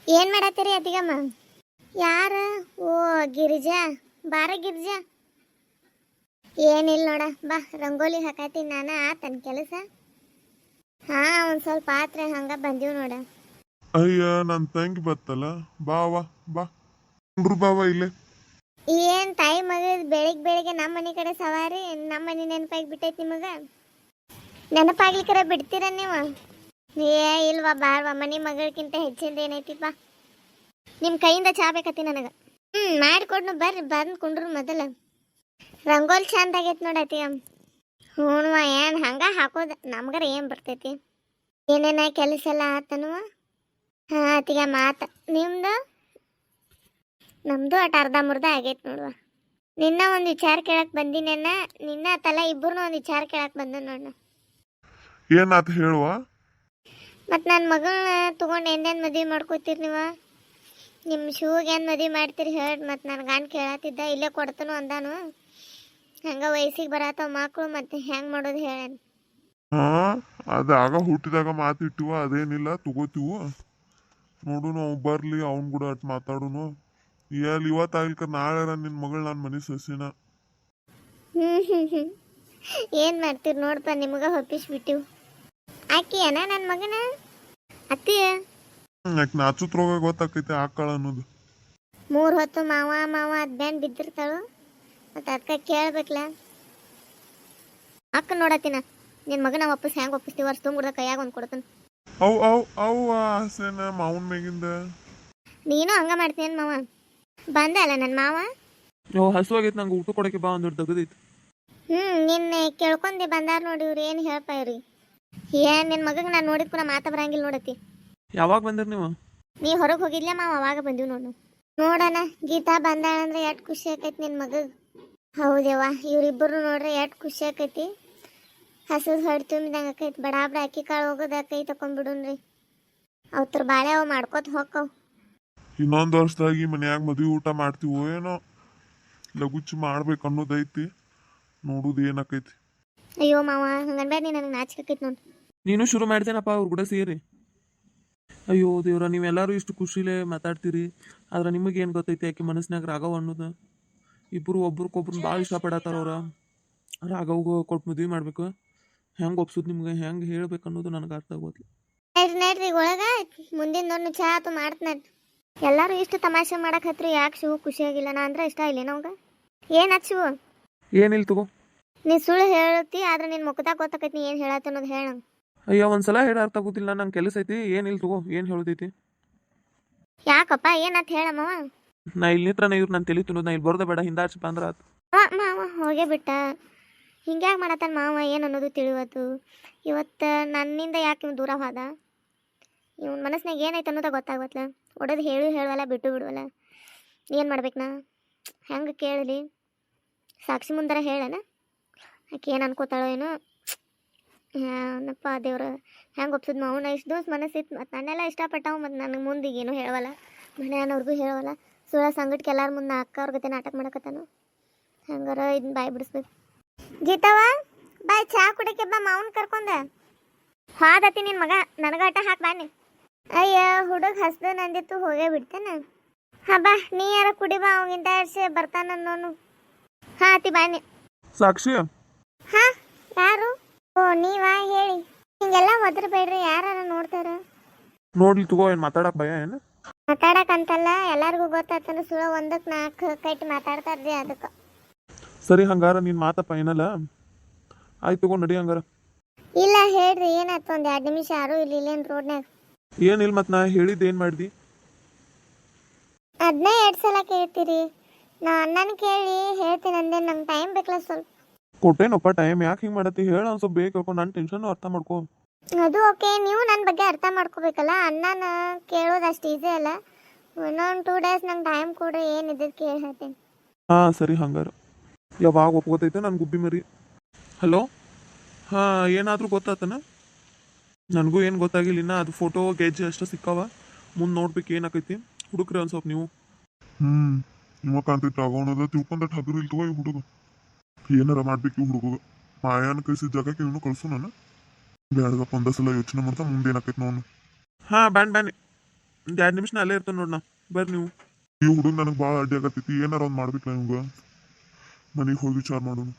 ಏನ್ ಮಾಡತ್ತೀರಿ ಅತ್ತಿಗಮ್ಮ? ಯಾರ? ಓ, ಗಿರಿಜಾ. ಬಾರ ಗಿರಿಜಾ. ಏನಿಲ್ಲ ನೋಡ, ಬಾ ರಂಗೋಲಿ ಹಾಕತ್ತೀನಿ ನಾನು. ಆತನ ಕೆಲಸ? ಹಾ, ಒಂದ್ ಸ್ವಲ್ಪ ಆತ್ರೆ ಹಂಗ ಬಂದೀವ್ ನೋಡ. ಅಯ್ಯ ನನ್ನ ತಂಗಿ ಬತ್ತಲ್ಲ, ಬಾವಾ ಬಾ ಕುಂಡ್ರು ಬಾವಾ ಇಲ್ಲೇ. ಏನ್ ತಾಯಿ ಮಗ ಬೆಳಿಗ್ಗೆ ನಮ್ಮ ಮನೆ ಕಡೆ ಸವಾರಿ, ನಮ್ಮ ಮನೆ ನೆನಪಾಗಿ ಬಿಟ್ಟೈತಿ ನಿಮಗ? ನೆನಪಾಗ್ಲಿಕ್ಕರ ಬಿಡ್ತೀರ ನೀವು? ಏ ಇಲ್ವಾ, ಬಾರ್ವಾ, ಮನೆ ಮಗಳಕ್ಕಿಂತ ಹೆಚ್ಚಿಂದ ಏನೈತಿ. ಬಾ, ನಿಮ್ಮ ಕೈಯಿಂದ ಚಾ ಬೇಕತಿ ನನಗೆ. ಮಾಡಿಕೊಡ್ನು ಬರ್ರಿ, ಬಂದು ಕುಂಡ್ರು ಮೊದಲ. ರಂಗೋಲಿ ಚಂದ ಆಗೈತಿ ನೋಡತಿ. ಹ್ಞೂ, ಏನು ಹಂಗ ಹಾಕೋದು ನಮ್ಗಾರ ಏನು ಬರ್ತೈತಿ? ಏನೇನ ಕೆಲಸ ಎಲ್ಲ ಆತನುವ? ಹಾಂ ಅತಿಗ ಮಾತ. ನಿಮ್ದು? ನಮ್ದು ಅರ್ಧ ಮುರ್ಧ ಆಗೈತಿ ನೋಡುವ. ನಿನ್ನ ಒಂದು ವಿಚಾರ ಕೇಳಕ್ ಬಂದಿನ, ನಿನ್ನ ತಲ ಇಬ್ಬರನ್ನ ಒಂದು ವಿಚಾರ ಕೇಳಕ್ ಬಂದ ನೋಡ. ಏನಾತ ಹೇಳುವ? ಮತ್ತು ನನ್ನ ಮಗಳನ್ನ ತೊಗೊಂಡು ಎಂದೇನು ಮದುವೆ ಮಾಡ್ಕೋತೀರಿ ನೀವು? ನಿಮ್ಮ ಶಿವಗೆ ಏನು ಮದುವೆ ಮಾಡ್ತೀರಿ ಹೇಳಿ. ಮತ್ತು ನನ್ನ ಗಂಡ ಕೇಳತ್ತಿದ್ದ, ಇಲ್ಲೇ ಕೊಡ್ತಾನು ಅಂದಾನು. ಹಂಗೆ ವಯಸ್ಸಿಗೆ ಬರತ್ತವ ಮಕ್ಕಳು, ಮತ್ತು ಹೆಂಗೆ ಮಾಡೋದು ಹೇಳ. ಹಾ, ಅದ ಆಗ ಹುಟ್ಟಿದಾಗ ಮಾತಿಟ್ಟಿವ, ಅದೇನಿಲ್ಲ ತಗೋತೀವು. ನೋಡು ನಾವು ಬರ್ಲಿ, ಅವನ್ ಕೂಡ ಅಟ್ ಮಾತಾಡುನು. ಎಲ್ಲಿ ಇವತ್ತಾಗ್ಲಿಕ್ಕ ನಾಳೆ ನಿನ್ನ ಮಗಳು ನನ್ನ ಮನೆ ಸೊಸಿನ. ಏನು ಮಾಡ್ತೀರಿ ನೋಡಪ್ಪ, ನಿಮಗೆ ಹೊಪ್ಪಿಸ್ಬಿಟ್ಟಿವು. ಆಕಿ ಏನ ನನ್ನ ಮಗನ ಅತ್ತಿ? ಯಾಕೆ ನಾಚುತ್ರೋಗ ಗೊತ್ತಾಕೈತೆ ಆಕಳ ಅನ್ನೋದು. 3 ಹೊತ್ತು ಮಾವ ಮಾವ ಅದ್ ಬ್ಯಾಂಡ್ ಬಿದ್ದಿರ್ತಾಳು, ಮತ್ತು ಅದಕ್ಕೆ ಕೇಳ್ಬೇಕಲ್ಲ. ಅಕ್ಕ ನೋಡತ್ತಿನ ನಿನ್ನ ಮಗನ ವಾಪಸ್ ಹೆಂಗೆ ಒಪ್ಪಿಸ್ತೀವಿ? ವರ್ಷ ತುಂಬಿಡ್ದ ಕೈಯಾಗ ಒಂದು ಕೊಡ್ತಾನೆ. ಅವು ಆಸೆನ ಮಾವನ್ ಮೇಗಿಂದ. ನೀನು ಹಂಗ ಮಾಡ್ತೀನಿ ಮಾವ. ಬಂದ ಅಲ್ಲ ನನ್ನ ಮಾವ. ಹಸುವಾಗೈತೆ ನಂಗೆ, ಊಟ ಕೊಡಕ್ಕೆ ಬಾ ಒಂದು ತೆಗೆದೈತಿ. ನಿನ್ನೆ ಕೇಳ್ಕೊಂಡೆ ಬಂದಾರ ನೋಡಿ ಇವ್ರು. ಏನು ಹೇಳ್ಪ ಇವ್ರಿ? ಏನ್ ನಿನ್ನ ಮಗಗೆ ನಾನು ನೋಡಿದ್ ಕೂಡ ಮಾತಾ ಬರಂಗಿಲ್ಲ ನೋಡತಿ. ಯಾವಾಗ ಬಂದಿರಿ ನೀವು? ನೀ ಹೊರಗೆ ಹೋಗಿದ್ಲ ಮಾವ, ಅವಾಗ ಬಂದೀವಿ ನೋಡು. ನೋಡೋಣ, ಗೀತಾ ಬಂದಾಳಂದ್ರೆ ಎಷ್ಟು ಖುಷಿ ಆಕೈತಿ ನಿನ್ನ ಮಗಗೆ. ಹೌದೇವ್ವ, ಇವ್ರಿಬ್ಬರು ನೋಡ್ರಿ ಎಷ್ಟು ಖುಷಿ ಆಕೈತಿ. ಹಸದ್ ಹೊಡೆ ತುಂಬಿದಂಗೆ ಆಕೈತಿ. ಬಡ ಅಕ್ಕಿ ಕಾಳು ಹೋಗೋದು ಕೈ ತಕೊಂಡ್ಬಿಡುನ್ರಿ. ಅವತ್ರ ಬಾಳೆ ಅವು ಮಾಡ್ಕೋತ ಹೋಕ್ಕವು. ಇನ್ನೊಂದು ವರ್ಷದಾಗಿ ಮನ್ಯಾಗ ಮದುವೆ ಊಟ ಮಾಡ್ತೀವೋ ಏನೋ, ಲಗುಚ್ಚು ಮಾಡ್ಬೇಕು ಅನ್ನೋದೈತಿ. ನೋಡುದು ಏನಾಕೈತಿ. ಅಯ್ಯೋ ಮಾವ, ಹಂಗನ್ಬೇಡ, ನೀ ನನಗೆ ನಾಚಿಕೆ ಆಕೈತಿ ನೋಡಿ. ನೀನು ಶುರು ಮಾಡ್ತೇನಪ್ಪ ಅವ್ರ ಕೂಡ ಸೇರಿ. ಅಯ್ಯೋ ದೇವ್ರ, ನೀವೆಲ್ಲರೂ ಇಷ್ಟು ಖುಷಿಲೇ ಮಾತಾಡ್ತೀರಿ, ಆದ್ರೆ ನಿಮಗೇನು ಗೊತ್ತೈತಿ ಆಕೆ ಮನಸ್ಸಿನಾಗ ರಾಘವ್ ಅನ್ನೋದು. ಇಬ್ಬರು ಒಬ್ರಿಗೊಬ್ರನ್ನ ಭಾಳ ಇಷ್ಟಪಡತ್ತಾರ ಅವ್ರ. ರಾಘವ್ಗೆ ಕೊಟ್ಟು ಮದುವೆ ಮಾಡ್ಬೇಕು. ಹೆಂಗೆ ಒಪ್ಸೋದು ನಿಮ್ಗೆ, ಹೆಂಗೆ ಹೇಳ್ಬೇಕು ಅನ್ನೋದು ನನಗೆ ಅರ್ಥ ಆಗೋದಿಲ್ಲ. ನಡ್ರಿ ಒಳಗ ಮುಂದಿನ ನೋಡಿ ಚಾ ಆತು ಮಾಡ್ತಾನ. ಎಲ್ಲರೂ ಇಷ್ಟು ತಮಾಷೆ ಮಾಡಕ್ ಹತ್ರಿ, ಯಾಕೆ ಶಿವು ಖುಷಿಯಾಗಿಲ್ಲ? ನಾ ಅಂದ್ರೆ ಇಷ್ಟ ಇಲ್ಲ ನಮ್ಗೆ. ಏನು ಶಿವು? ಏನಿಲ್ಲ ತಗೋ. ನೀ ಸುಳ್ಳು ಹೇಳತಿ, ಆದ್ರೆ ನಿನ್ನ ಮುಖದಾಗ ಗೊತ್ತಾಕೈತಿ ನೀ ಏನು ಹೇಳತ್ತ ಅನ್ನೋದು ಹೇಳ. ಅಯ್ಯೋ ಒಂದ್ಸಲ ಹೇಳ ಅರ್ಥ ಆಗೋದಿಲ್ಲ, ನಂಗೆ ಕೆಲಸ ಐತಿ. ಏನಿಲ್ಲ ತಗೋ, ಏನು ಹೇಳೋದೈತಿ? ಯಾಕಪ್ಪ, ಏನತ್ ಹೇಳಮ್ಮವ? ನಾ ಇಲ್ಲಿ ನಿಂತ್ರನ ಇವ್ರು ನಾನು ತಲೆ ತಿನ್ನೋದು. ನಾ ಇಲ್ಲಿ ಬರೋದ ಬೇಡ, ಹಿಂದಾಡ್ಸಪ್ಪ ಅಂದ್ರೆ ಆತು. ಮಾವ ಹೋಗೇ ಬಿಟ್ಟ. ಹಿಂಗ್ಯಾಕೆ ಮಾಡತ್ತಾನ ಮಾವ? ಏನು ಅನ್ನೋದು ತಿಳಿವತ್ತು. ಇವತ್ತು ನನ್ನಿಂದ ಯಾಕೆ ದೂರ ಹೋದ? ಇವನ ಮನಸ್ಸಿನಾಗ ಏನೈತೆ ಅನ್ನೋದ ಗೊತ್ತಾಗತ್ತಲ್ಲ. ಒಡೋದು ಹೇಳುವಲ್ಲ, ಬಿಟ್ಟು ಬಿಡುವಲ್ಲ. ಏನು ಮಾಡ್ಬೇಕು ನಾ? ಹೆಂಗೆ ಕೇಳಲಿ? ಸಾಕ್ಷಿ ಮುಂದರ ಹೇಳನ? ಆಕೆ ಏನು ಅನ್ಕೋತಾಳೋ ಏನೋ. ನಪ್ಪ ದೇವ್ರ, ಹೆಂಗೆ ಒಪ್ಸಿದ್ ಮಾವನ? ಇಷ್ಟು ದಿವ್ಸ ಮನಸ್ಸಿತ್ತು, ಮತ್ತು ನನ್ನೆಲ್ಲ ಇಷ್ಟಪಟ್ಟವು. ಮತ್ತು ನನಗೆ ಮುಂದಿಗೆ ಏನೂ ಹೇಳವಲ್ಲ, ಮನೆಯವ್ರಿಗೂ ಹೇಳವಲ್ಲ. ಸುಳ್ಳ ಸಂಗಟಕ್ಕೆ ಎಲ್ಲರ ಮುಂದೆ ಅಕ್ಕ ಅವ್ರ ಗತೆ ನಾಟಕ ಮಾಡಕತ್ತಾನು. ಹಂಗಾರ ಇದನ್ನ ಬಾಯಿ ಬಿಡಿಸ್ಬೇಕು. ಗೀತವ ಬಾಯ್, ಚಹಾ ಕುಡಿಕೆ ಬಾ, ಮಾವನ್ ಕರ್ಕೊಂಡ. ಹಾದತಿ ನಿನ್ನ ಮಗ, ನನಗಾಟ ಹಾಕಿ ಬಾನಿ. ಅಯ್ಯ ಹುಡುಗ ಹಸ್ದು ನಂದಿತ್ತು, ಹೋಗೇ ಬಿಡ್ತೇನೆ. ಹಾಂ ಬಾ, ನೀ ಯಾರ ಕುಡಿ ಬಾ, ಅವಾಗಿಂದ ಆಡ್ಸಿ ಬರ್ತಾನನ್ನೋನು. ಹಾಂ ಅತಿ ಬಾನಿ. ಸಾಕ್ಷಿ? ಹಾಂ, ಯಾರು? ಓ ನೀವಾ, ಹೇಳಿ. ಹಿಂಗೆಲ್ಲ ಒದರ್ಬೇಡ್ರಿ, ಯಾರು ನೋಡ್ತಾರ. ನೋಡ್ಲಿ ತಗೋ, ಏನು ಮಾತಾಡಕ್ಕೆ ಭಯ ಏನು? ಮಾತಾಡಕ್ಕಂತಲ್ಲ, ಎಲ್ಲರಿಗೂ ಗೊತ್ತಾಗ್ತಾನೆ. ಸುಳ್ಳು 1ಕ್ಕೆ 4 ಕೈಟ್ ಮಾತಾಡ್ತಾರ್ರಿ, ಅದಕ್ಕೆ. ಸರಿ, ಹಂಗಾರ ನೀನು ಮಾತಪ್ಪ ಏನಲ್ಲ. ಆಯ್ತು ತಗೋ, ನಡಿ ಹಂಗಾರ. ಇಲ್ಲ ಹೇಳ್ರಿ, ಏನಾಯ್ತು? ಒಂದು 2 ನಿಮಿಷ ಯಾರು ಇಲ್ಲೇನು ರೋಡ್ನಾಗ? ಏನಿಲ್ಲ, ಮತ್ತು ನಾ ಹೇಳಿದ್ದು ಏನು ಮಾಡಿದಿ? ಅದನ್ನೇ 2 ಸಲ ಕೇಳ್ತೀರಿ. ನಾ ಅಣ್ಣನ ಕೇಳಿ ಹೇಳ್ತೀನಿ ಅಂದೆ, ನಂಗೆ ಟೈಮ್ ಬೇಕಲ್ಲ ಸ್ವಲ್ಪ. ಕೊಟ್ಟೇನಪ್ಪ ಟೈಮ್, ಯಾಕೆ ಹಿಂಗೆ ಮಾಡತ್ತಿ ಹೇಳ? ಒಂದು ಸ್ವಲ್ಪ ಬೇಕು, ನನ್ನ ಟೆನ್ಷನ್ನು ಅರ್ಥ ಮಾಡ್ಕೊ. ಅದು ಓಕೆ, ನೀವು ನನ್ನ ಬಗ್ಗೆ ಅರ್ಥ ಮಾಡ್ಕೋಬೇಕಲ್ಲ. ಅಣ್ಣನ ಕೇಳೋದು ಅಷ್ಟು ಈಸಿ ಅಲ್ಲ. ಇನ್ನೊಂದು 2 ಡೇಸ್ ನಂಗೆ ಟೈಮ್ ಕೊಡ್ರಿ, ಏನಿದ್ದು ಕೇಳಿ ಹೇಳ್ತೀನಿ. ಹಾಂ ಸರಿ, ಹಂಗಾರ ಯಾವಾಗ ಒಪ್ಕೋತೈತೆ ನನ್ನ ಗುಬ್ಬಿ ಮರಿ? ಹಲೋ, ಹಾಂ, ಏನಾದರೂ ಗೊತ್ತಾತನ? ನನಗೂ ಏನು ಗೊತ್ತಾಗಿಲ್ಲ ಇನ್ನ. ಅದು ಫೋಟೋ ಗೆಜ್ಜೆ ಅಷ್ಟು ಸಿಕ್ಕಾವ, ಮುಂದೆ ನೋಡ್ಬೇಕು ಏನಾಕೈತಿ. ಹುಡುಕ್ರಿ ಒಂದು ಸ್ವಲ್ಪ ನೀವು. ಇವ ಕಾಂತೈತಿ ಆಗೋಣದ ತಿಳ್ಕೊಂಡಟ್ ಹಗುರು ಇಲ್ ತಗೋ. ಈ ಹುಡುಗ ಏನಾರ ಮಾಡ್ಬೇಕು. ಈ ಹುಡುಗ ಮಾಯಾನ ಕಳಿಸಿದ ಜಾಗಕ್ಕೆ ಇವನು ಕಳ್ಸು. ನಾನು ಬ್ಯಾಡಗಪ್ಪ, ಒಂದ ಸಲ ಯೋಚನೆ ಮಾಡ್ತಾ ಮುಂದೆ ಏನಾಕೈತಿ ನೋನು. ಹಾಂ, ಬನ್ನಿ. ಒಂದು 2 ನಿಮಿಷ ಅಲ್ಲೇ ಇರ್ತಾನೆ ನೋಡ್ ನಾ ಬರ್ರಿ ನೀವು ಈ ಹುಡುಗ ನನಗೆ ಭಾಳ ಅಡ್ಡಿ ಆಗತ್ತೈತಿ ಏನಾರ ಒಂದು ಮಾಡ್ಬೇಕಲ್ಲ ಇವಂಗ ಮನೆಗೆ ಹೋಗಿ ವಿಚಾರ ಮಾಡೋನು